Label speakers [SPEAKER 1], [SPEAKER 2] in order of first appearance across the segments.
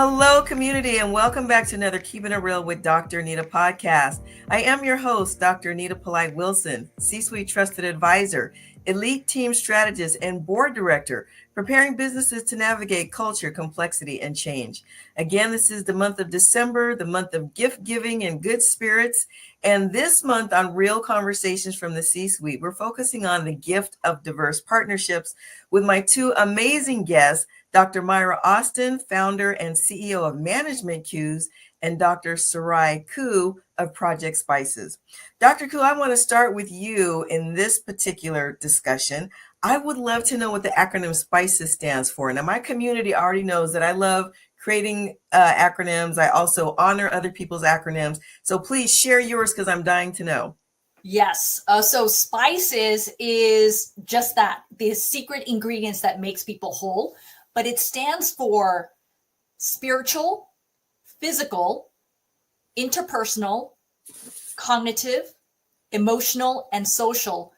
[SPEAKER 1] Hello, community, and welcome back to another Keeping It Real with Dr. Anita podcast. I am your host, Dr. Anita Polite Wilson, C-Suite Trusted Advisor, Elite Team Strategist, and Board Director, preparing businesses to navigate culture, complexity, and change. Again, this is the month of December, the month of gift giving and good spirits. And this month on Real Conversations from the C-Suite, we're focusing on the gift of diverse partnerships with my two amazing guests, Dr. Mayra Austin, founder and CEO of Management Cues, and Dr. Sarai Koo of Project Spices. Dr. Koo, I want to start with you in this particular discussion. I would love to know what the acronym SPICES stands for. Now, my community already knows that I love creating acronyms. I also honor other people's acronyms. So please share yours because I'm dying to know.
[SPEAKER 2] Yes. So SPICES is just that, the secret ingredients that makes people whole. But it stands for spiritual, physical, interpersonal, cognitive, emotional, and social.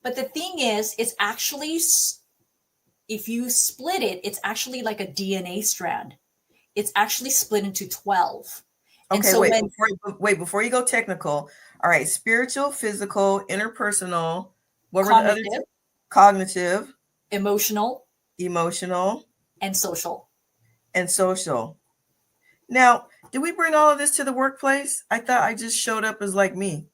[SPEAKER 2] But the thing is, it's actually, if you split it, it's actually like a DNA strand. It's actually split into 12.
[SPEAKER 1] And okay, so before you go technical. All right, spiritual, physical, interpersonal. What were the other two? Cognitive,
[SPEAKER 2] emotional,
[SPEAKER 1] and
[SPEAKER 2] social.
[SPEAKER 1] Now, did we bring all of this to the workplace? I thought I just showed up as like me.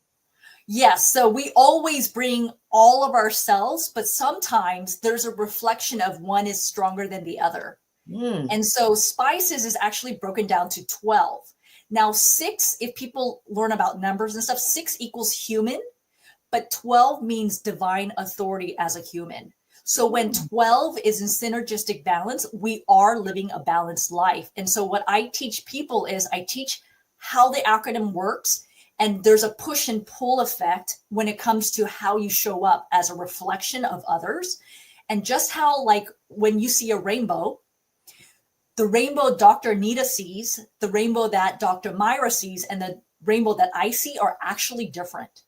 [SPEAKER 2] Yes. So we always bring all of ourselves, but sometimes there's a reflection of one is stronger than the other. And so SPICES is actually broken down to 12. Now, 6, if people learn about numbers and stuff, 6 equals human, but 12 means divine authority as a human. So when 12 is in synergistic balance, we are living a balanced life. And so what I teach people is I teach how the acronym works. And there's a push and pull effect when it comes to how you show up as a reflection of others. And just how, like, when you see a rainbow, the rainbow Dr. Anita sees, the rainbow that Dr. Mayra sees, and the rainbow that I see are actually different.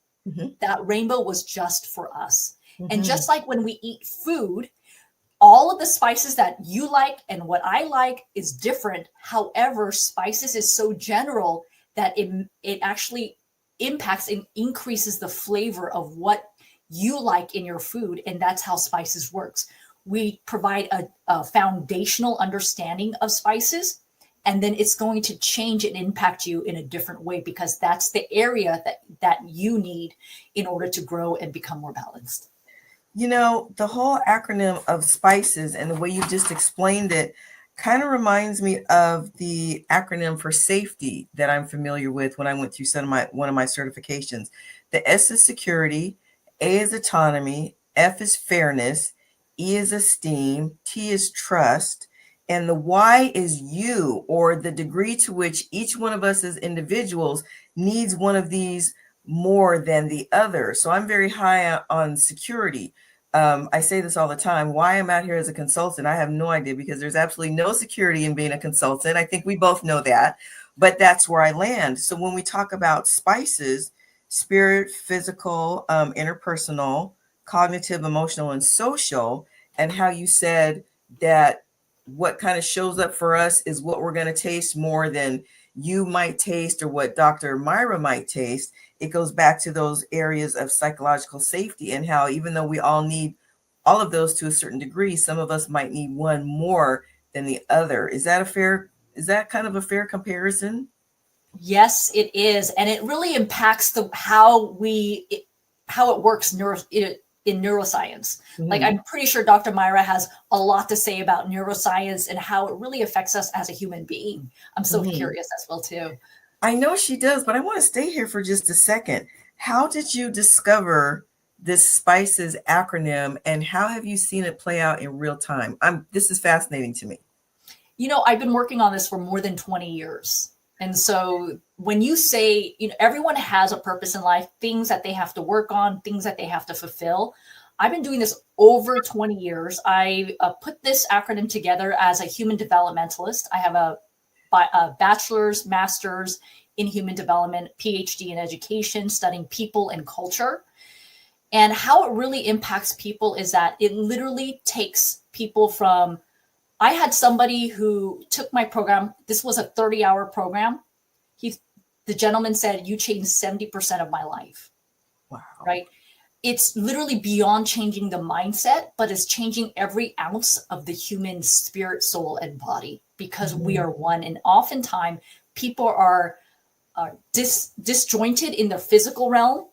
[SPEAKER 2] That rainbow was just for us. And just like when we eat food, all of the spices that you like and what I like is different. However, spices is so general that it actually impacts and increases the flavor of what you like in your food. And that's how spices works. We provide a foundational understanding of spices, and then it's going to change and impact you in a different way because that's the area that you need in order to grow and become more balanced.
[SPEAKER 1] You know, the whole acronym of SPICES and the way you just explained it kind of reminds me of the acronym for safety that I'm familiar with when I went through one of my certifications. The S is security, A is autonomy, F is fairness, E is esteem, T is trust, and the Y is you, or the degree to which each one of us as individuals needs one of these more than the other. So I'm very high on security. I say this all the time. Why I'm out here as a consultant, I have no idea, because there's absolutely no security in being a consultant. I think we both know that, but that's where I land. So when we talk about spices, spirit, physical, interpersonal, cognitive, emotional, and social, and how you said that what kind of shows up for us is what we're going to taste more than you might taste or what Dr. Mayra might taste. It goes back to those areas of psychological safety and how even though we all need all of those to a certain degree, some of us might need one more than the other. Is that kind of a fair comparison?
[SPEAKER 2] Yes, it is. And it really impacts how it works in neuroscience. Like, I'm pretty sure Dr. Mayra has a lot to say about neuroscience and how it really affects us as a human being. I'm so curious as well too.
[SPEAKER 1] I know she does, but I want to stay here for just a second. How did you discover this SPICES acronym, and how have you seen it play out in real time? This is fascinating to me.
[SPEAKER 2] You know, I've been working on this for more than 20 years. And so when you say, everyone has a purpose in life, things that they have to work on, things that they have to fulfill. I've been doing this over 20 years. I put this acronym together as a human developmentalist. I have a bachelor's, master's in human development, PhD in education, studying people and culture. And how it really impacts people is that it literally takes people from I had somebody who took my program. This was a 30-hour program. The gentleman said, you changed 70% of my life.
[SPEAKER 1] Wow.
[SPEAKER 2] Right? It's literally beyond changing the mindset, but it's changing every ounce of the human spirit, soul, and body, because we are one. And oftentimes people are disjointed in their physical realm,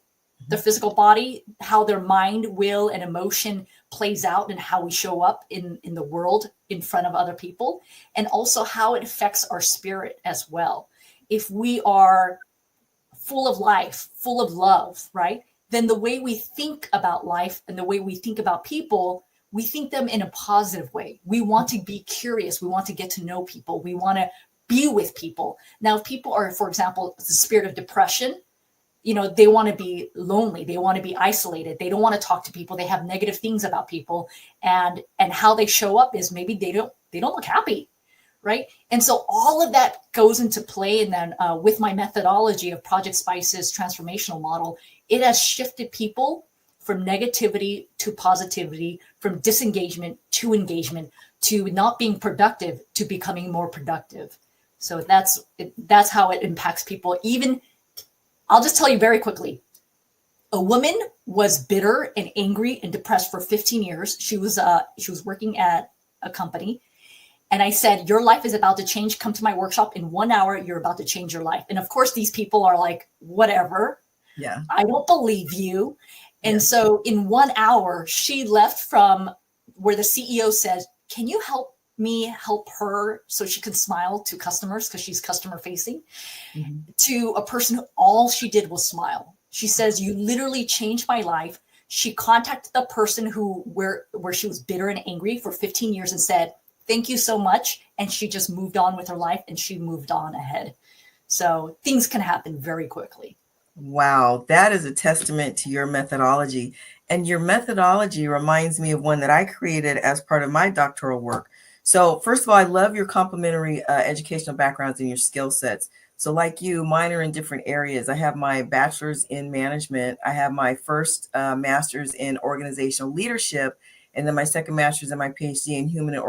[SPEAKER 2] their physical body, how their mind, will, and emotion plays out, and how we show up in the world in front of other people, and also how it affects our spirit as well. If we are full of life, full of love, right? Then the way we think about life and the way we think about people, we think them in a positive way. We want to be curious. We want to get to know people. We want to be with people. Now, if people are, for example, the spirit of depression, they want to be lonely. They want to be isolated. They don't want to talk to people. They have negative things about people, and how they show up is maybe they don't look happy. Right. And so all of that goes into play. And then with my methodology of Project Spice's transformational model, it has shifted people from negativity to positivity, from disengagement to engagement, to not being productive to becoming more productive. So that's how it impacts people. Even, I'll just tell you very quickly, a woman was bitter and angry and depressed for 15 years. She was working at a company. And I said, your life is about to change. Come to my workshop in 1 hour. You're about to change your life. And of course, these people are like, whatever.
[SPEAKER 1] Yeah.
[SPEAKER 2] I don't believe you. And so in 1 hour, she left from where the CEO says, can you help me help her so she can smile to customers, because she's customer facing, to a person who all she did was smile. She says, you literally changed my life. She contacted the person where she was bitter and angry for 15 years and said, thank you so much. And she just moved on with her life, and she moved on ahead. So things can happen very quickly.
[SPEAKER 1] Wow. That is a testament to your methodology. And your methodology reminds me of one that I created as part of my doctoral work. So first of all, I love your complementary educational backgrounds and your skill sets. So like you, mine are in different areas. I have my bachelor's in management. I have my first master's in organizational leadership, and then my second master's and my PhD in human and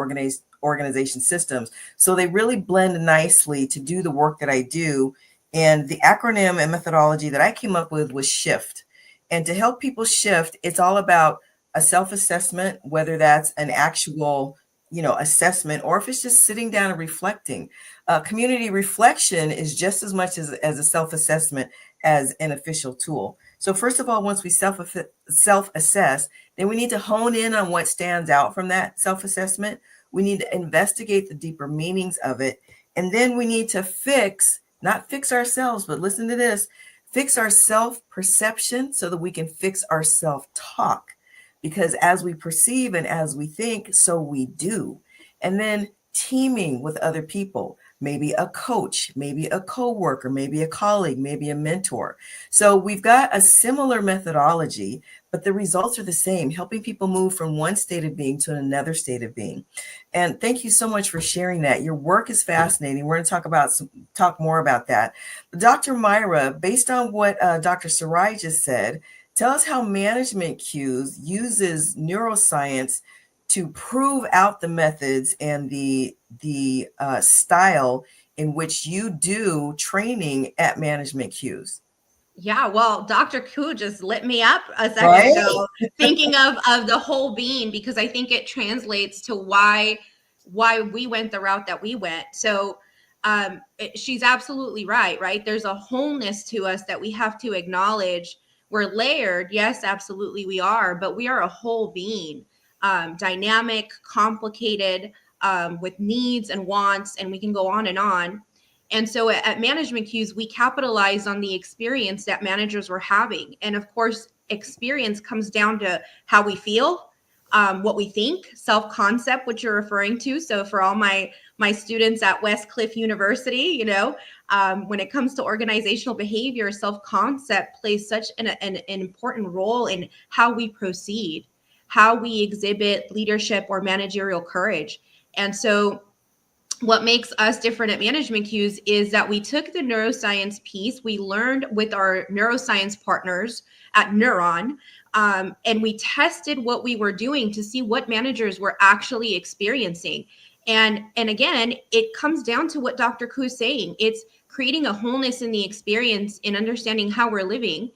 [SPEAKER 1] organization systems. So they really blend nicely to do the work that I do. And the acronym and methodology that I came up with was SHIFT. And to help people shift, it's all about a self-assessment, whether that's an actual, assessment, or if it's just sitting down and reflecting. Community reflection is just as much as a self-assessment as an official tool. So first of all, once we self-assess, then we need to hone in on what stands out from that self-assessment. We need to investigate the deeper meanings of it. And then we need to not fix ourselves, but listen to this, fix our self-perception so that we can fix our self-talk. Because as we perceive and as we think, so we do. And then teaming with other people, maybe a coach, maybe a coworker, maybe a colleague, maybe a mentor. So we've got a similar methodology, but the results are the same, helping people move from one state of being to another state of being. And thank you so much for sharing that. Your work is fascinating. We're going to talk more about that. But Dr. Mayra, based on what Dr. Sarai just said, tell us how Management Cues uses neuroscience to prove out the methods and the style in which you do training at Management Cues.
[SPEAKER 3] Yeah, well, Dr. Koo just lit me up a second ago, thinking of the whole being, because I think it translates to why we went the route that we went. So she's absolutely right? There's a wholeness to us that we have to acknowledge. We're layered. Yes, absolutely we are, but we are a whole being, dynamic, complicated, with needs and wants, and we can go on and on. And so at Management Cues, we capitalized on the experience that managers were having. And of course, experience comes down to how we feel, what we think, self-concept, which you're referring to. So for all my students at West Cliff University, when it comes to organizational behavior, self-concept plays such an important role in how we proceed, how we exhibit leadership or managerial courage. And so what makes us different at Management Cues is that we took the neuroscience piece, we learned with our neuroscience partners at Neuron, and we tested what we were doing to see what managers were actually experiencing. And again, it comes down to what Dr. Koo is saying. It's creating a wholeness in the experience and understanding how we're living.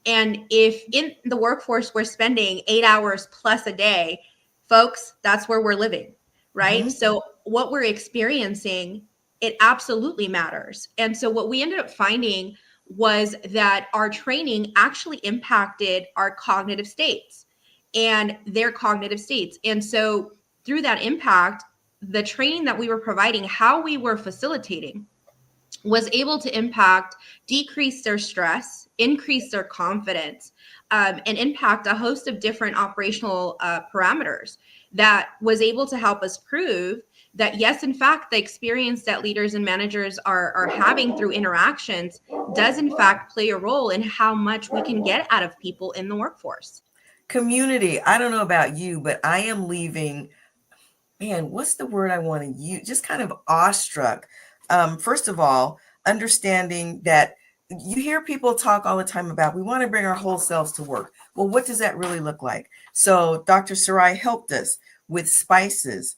[SPEAKER 3] And if in the workforce we're spending 8 hours plus a day, folks, that's where we're living, right? Mm-hmm. So what we're experiencing, it absolutely matters. And so what we ended up finding was that our training actually impacted our cognitive states and their cognitive states. And so through that impact, the training that we were providing, how we were facilitating, was able to impact, decrease their stress, increase their confidence, and impact a host of different operational parameters that was able to help us prove that, yes, in fact, the experience that leaders and managers are having through interactions does, in fact, play a role in how much we can get out of people in the workforce.
[SPEAKER 1] Community. I don't know about you, but I am leaving, man, what's the word I want to use? Just kind of awestruck. First of all, understanding that you hear people talk all the time about, we want to bring our whole selves to work. Well, what does that really look like? So Dr. Sarai helped us with spices,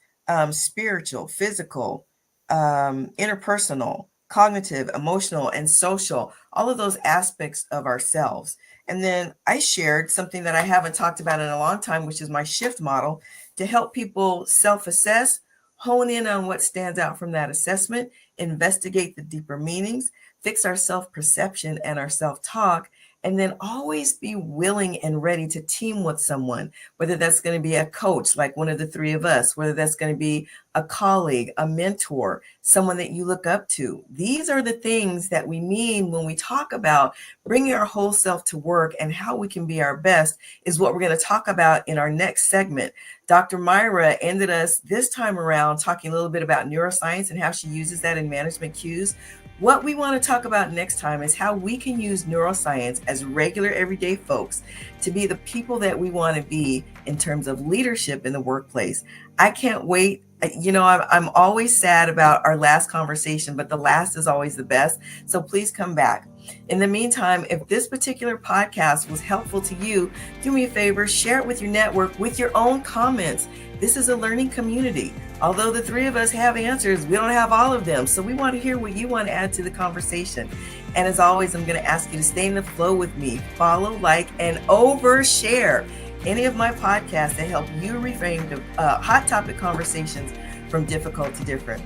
[SPEAKER 1] spiritual, physical, interpersonal, cognitive, emotional, and social, all of those aspects of ourselves. And then I shared something that I haven't talked about in a long time, which is my shift model, to help people self-assess, hone in on what stands out from that assessment, investigate the deeper meanings, fix our self-perception and our self-talk, and then always be willing and ready to team with someone, whether that's going to be a coach, like one of the three of us, whether that's going to be a colleague, a mentor, someone that you look up to. These are the things that we mean when we talk about bringing our whole self to work, and how we can be our best is what we're going to talk about in our next segment. Dr. Mayra ended us this time around talking a little bit about neuroscience and how she uses that in management cues. What we want to talk about next time is how we can use neuroscience as regular everyday folks to be the people that we want to be in terms of leadership in the workplace. I can't wait. You know, I'm always sad about our last conversation, but the last is always the best. So please come back. In the meantime, if this particular podcast was helpful to you, do me a favor, share it with your network with your own comments. This is a learning community. Although the three of us have answers, we don't have all of them. So we want to hear what you want to add to the conversation. And as always, I'm going to ask you to stay in the flow with me. Follow, like, and overshare any of my podcasts that help you reframe hot topic conversations from difficult to different.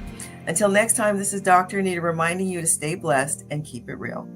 [SPEAKER 1] Until next time, this is Dr. Anita reminding you to stay blessed and keep it real.